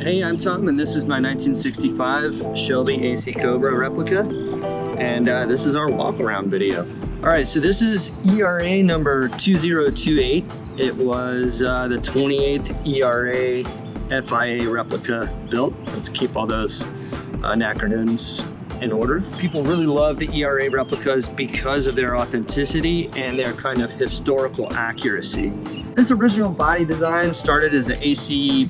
Hey, I'm Tom, and this is my 1965 Shelby AC Cobra replica, and this is our walk-around video. All right, so this is ERA number 2028. It was the 28th ERA FIA replica built. Let's keep all those acronyms in order. People really love the ERA replicas because of their authenticity and their kind of historical accuracy. This original body design started as an AC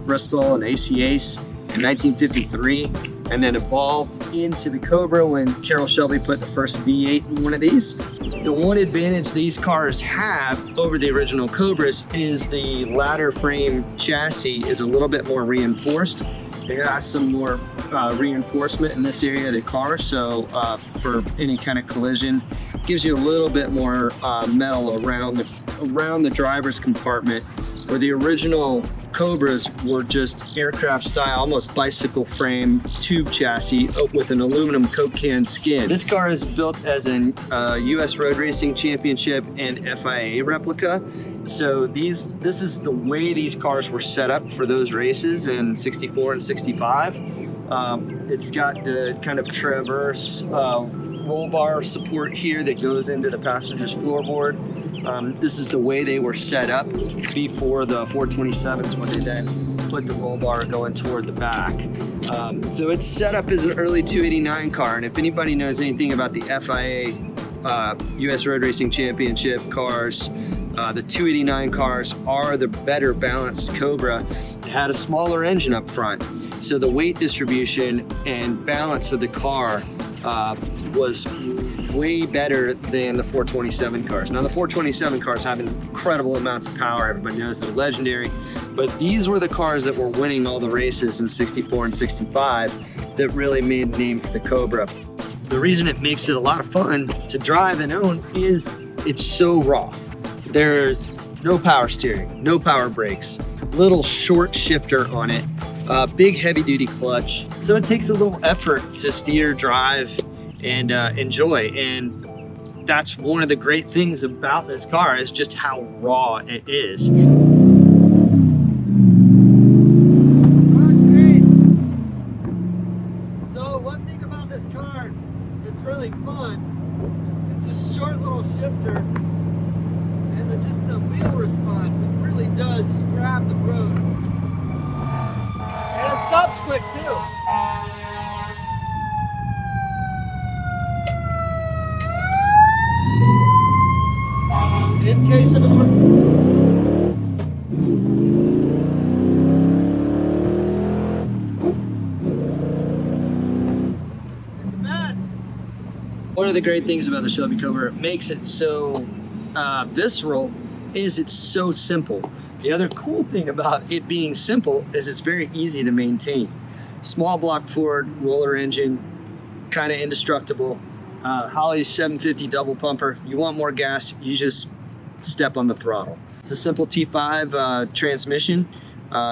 Bristol and AC Ace in 1953, and then evolved into the Cobra when Carroll Shelby put the first V8 in one of these. The one advantage these cars have over the original Cobras is the ladder frame chassis is a little bit more reinforced. It has some more reinforcement in this area of the car, so for any kind of collision, gives you a little bit more metal around the driver's compartment, where the original Cobras were just aircraft style, almost bicycle frame tube chassis with an aluminum Coke can skin. This car is built as an US Road Racing Championship and FIA replica. So this is the way these cars were set up for those races in 64 and 65. It's got the kind of traverse roll bar support here that goes into the passenger's floorboard. This is the way they were set up before the 427s, when they then put the roll bar going toward the back. So it's set up as an early 289 car, and if anybody knows anything about the FIA US Road Racing Championship cars, the 289 cars are the better balanced Cobra. It had a smaller engine up front, so the weight distribution and balance of the car was way better than the 427 cars. Now the 427 cars have incredible amounts of power. Everybody knows they're legendary, but these were the cars that were winning all the races in 64 and 65 that really made a name for the Cobra. The reason it makes it a lot of fun to drive and own is it's so raw. There's no power steering, no power brakes, little short shifter on it, big heavy duty clutch. So it takes a little effort to steer, drive, and enjoy. And that's one of the great things about this car, is just how raw it is. So one thing about this car that's really fun, it's this short little shifter, and just the wheel response, it really does grab the road. And it stops quick too. In case of it's fast. One of the great things about the Shelby Cobra, it makes it so visceral, is it's so simple. The other cool thing about it being simple is it's very easy to maintain. Small block Ford, roller engine, kind of indestructible. Holley's 750 double pumper. You want more gas, you just step on the throttle. It's a simple T5 transmission,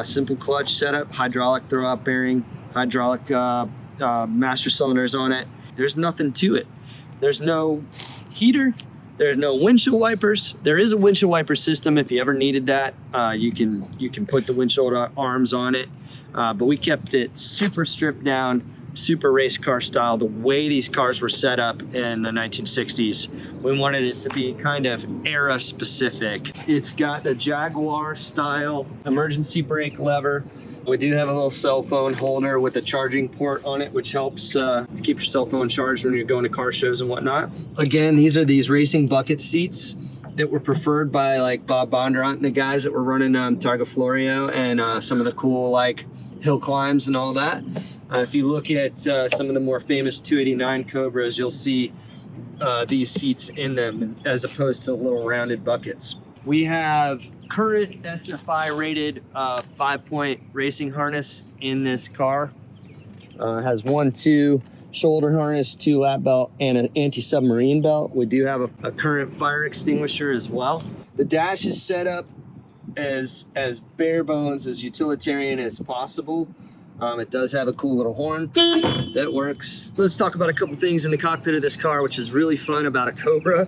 simple clutch setup, hydraulic throw-out bearing, hydraulic master cylinders on it. There's nothing to it. There's no heater, there's no windshield wipers. There is a windshield wiper system if you ever needed that. You can put the windshield arms on it, but we kept it super stripped down, super race car style, the way these cars were set up in the 1960s. We wanted it to be kind of era specific. It's got a Jaguar style emergency brake lever. We do have a little cell phone holder with a charging port on it, which helps keep your cell phone charged when you're going to car shows and whatnot. Again, these are these racing bucket seats that were preferred by like Bob Bondurant and the guys that were running Targa Florio and some of the cool like hill climbs and all that. If you look at some of the more famous 289 Cobras, you'll see these seats in them as opposed to the little rounded buckets. We have current SFI rated 5-point racing harness in this car. It has 2 shoulder harness, 2 lap belt, and an anti-submarine belt. We do have a current fire extinguisher as well. The dash is set up as bare bones, as utilitarian as possible. It does have a cool little horn that works. Let's talk about a couple things in the cockpit of this car, which is really fun about a Cobra.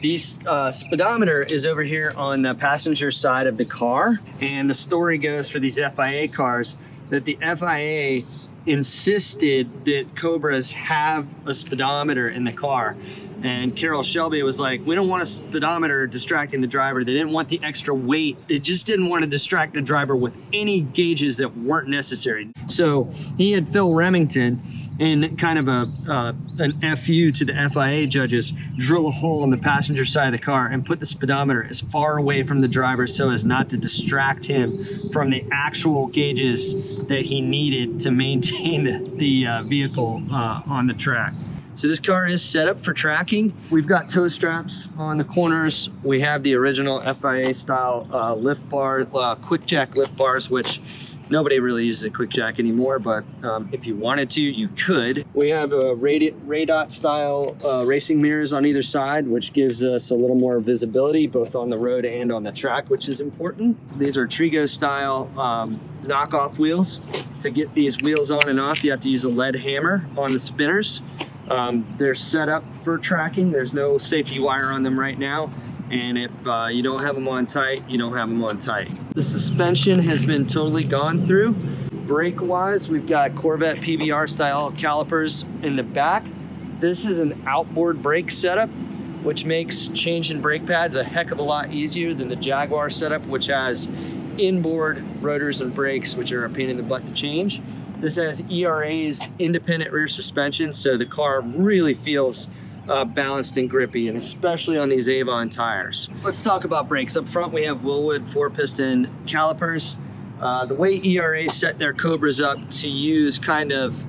The speedometer is over here on the passenger side of the car, and the story goes for these FIA cars, that the FIA insisted that Cobras have a speedometer in the car. And Carroll Shelby was like, we don't want a speedometer distracting the driver. They didn't want the extra weight. They just didn't want to distract the driver with any gauges that weren't necessary. So he had Phil Remington, in kind of an FU to the FIA judges, drill a hole in the passenger side of the car and put the speedometer as far away from the driver so as not to distract him from the actual gauges that he needed to maintain the vehicle on the track. So this car is set up for tracking. We've got toe straps on the corners. We have the original FIA style lift bar, quick jack lift bars, which nobody really uses a quick jack anymore, but if you wanted to, you could. We have a radot style racing mirrors on either side, which gives us a little more visibility, both on the road and on the track, which is important. These are Trigo style knockoff wheels. To get these wheels on and off, you have to use a lead hammer on the spinners. They're set up for tracking. There's no safety wire on them right now. And if you don't have them on tight, you don't have them on tight. The suspension has been totally gone through. Brake-wise, we've got Corvette PBR style calipers in the back. This is an outboard brake setup, which makes changing brake pads a heck of a lot easier than the Jaguar setup, which has inboard rotors and brakes, which are a pain in the butt to change. This has ERA's independent rear suspension, so the car really feels balanced and grippy, and especially on these Avon tires. Let's talk about brakes. Up front, we have Willwood 4-piston calipers. The way ERA set their Cobras up to use kind of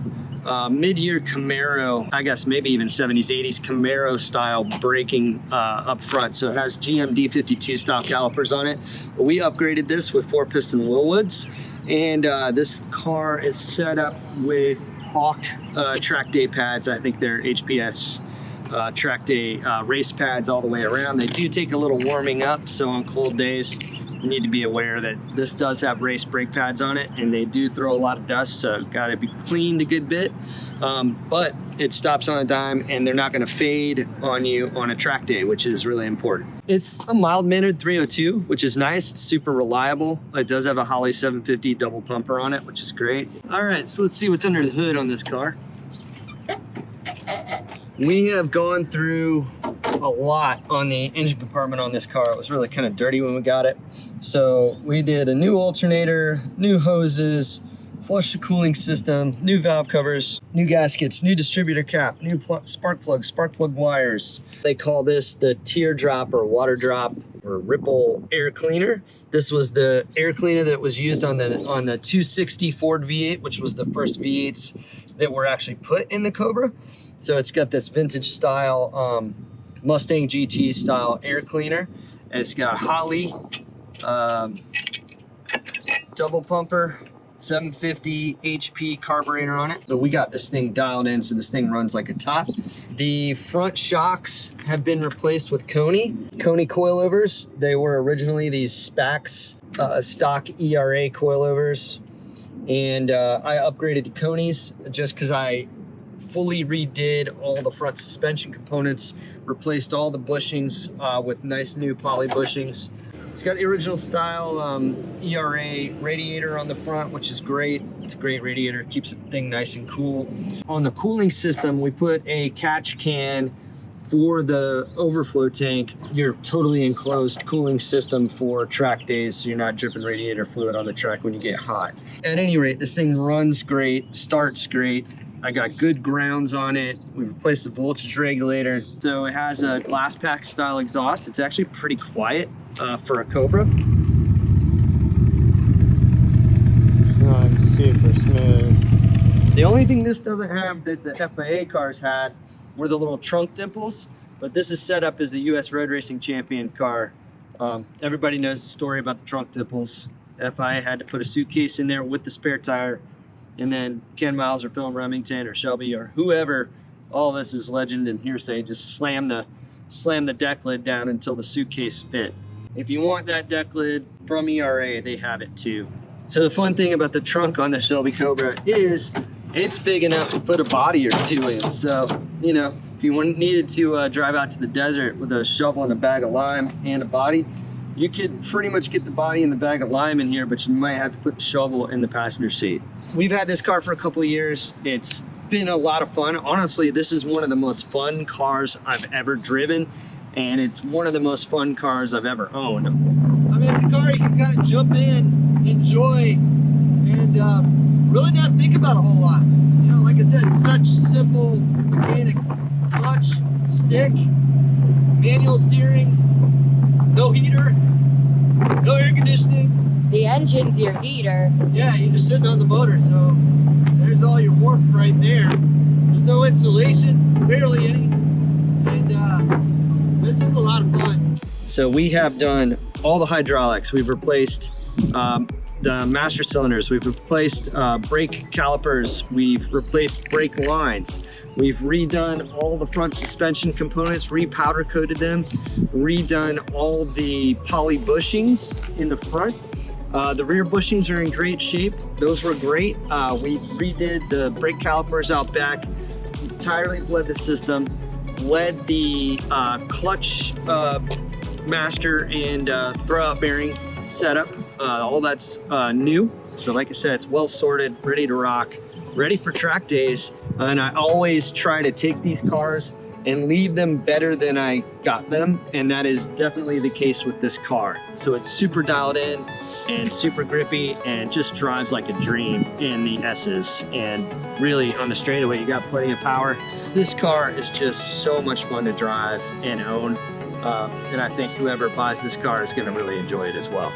mid-year Camaro, I guess maybe even 70s, 80s Camaro style braking up front. So it has GM D52 style calipers on it. But we upgraded this with 4-piston Willwoods. And this car is set up with Hawk track day pads. I think they're HPS track day race pads all the way around. They do take a little warming up, so on cold days you need to be aware that this does have race brake pads on it, and they do throw a lot of dust, so got to be cleaned a good bit. But it stops on a dime, and they're not going to fade on you on a track day, which is really important. It's a mild-mannered 302, which is nice. It's super reliable. It does have a Holley 750 double pumper on it, which is great. All right, so let's see what's under the hood on this car. We have gone through a lot on the engine compartment on this car. It was really kind of dirty when we got it. So we did a new alternator, new hoses, flushed the cooling system, new valve covers, new gaskets, new distributor cap, new spark plug wires. They call this the teardrop or water drop or ripple air cleaner. This was the air cleaner that was used on the 260 Ford V8, which was the first V8s that were actually put in the Cobra. So it's got this vintage style Mustang GT style air cleaner. And it's got Holley double pumper, 750 HP carburetor on it. But we got this thing dialed in so this thing runs like a top. The front shocks have been replaced with Coney coilovers. They were originally these Spax stock ERA coilovers. And I upgraded to Coney's just because I fully redid all the front suspension components, replaced all the bushings with nice new poly bushings. It's got the original style ERA radiator on the front, which is great. It's a great radiator, it keeps the thing nice and cool. On the cooling system, we put a catch can for the overflow tank. Your totally enclosed cooling system for track days, so you're not dripping radiator fluid on the track when you get hot. At any rate, this thing runs great, starts great. I got good grounds on it. We replaced the voltage regulator. So it has a glass pack style exhaust. It's actually pretty quiet for a Cobra. It's not super smooth. The only thing this doesn't have that the FIA cars had were the little trunk dimples, but this is set up as a US Road Racing Champion car. Everybody knows the story about the trunk dimples. FIA had to put a suitcase in there with the spare tire, and then Ken Miles or Phil Remington or Shelby or whoever, all of this is legend and hearsay, just slam the deck lid down until the suitcase fit. If you want that deck lid from ERA, they have it too. So the fun thing about the trunk on the Shelby Cobra is it's big enough to put a body or two in. So, you know, if you needed to drive out to the desert with a shovel and a bag of lime and a body, You could pretty much get the body and the bag of lime in here, but you might have to put the shovel in the passenger seat. We've had this car for a couple of years. It's been a lot of fun. Honestly, this is one of the most fun cars I've ever driven, and it's one of the most fun cars I've ever owned. I mean, it's a car you can kind of jump in, enjoy, and really not think about a whole lot. You know, like I said, such simple mechanics. Clutch, stick, manual steering, no heater, no air conditioning. The engine's your heater. Yeah, you're just sitting on the motor, so there's all your warmth right there. There's no insulation, barely any, and this is a lot of fun. So we have done all the hydraulics. We've replaced the master cylinders. We've replaced brake calipers. We've replaced brake lines. We've redone all the front suspension components, re-powder coated them, redone all the poly bushings in the front. The rear bushings are in great shape. Those were great. We redid the brake calipers out back, entirely bled the system, bled the clutch master and throwout bearing setup. All that's new. So like I said, it's well sorted, ready to rock, ready for track days. And I always try to take these cars and leave them better than I got them. And that is definitely the case with this car. So it's super dialed in and super grippy and just drives like a dream in the S's. And really on the straightaway, you got plenty of power. This car is just so much fun to drive and own. And I think whoever buys this car is gonna really enjoy it as well.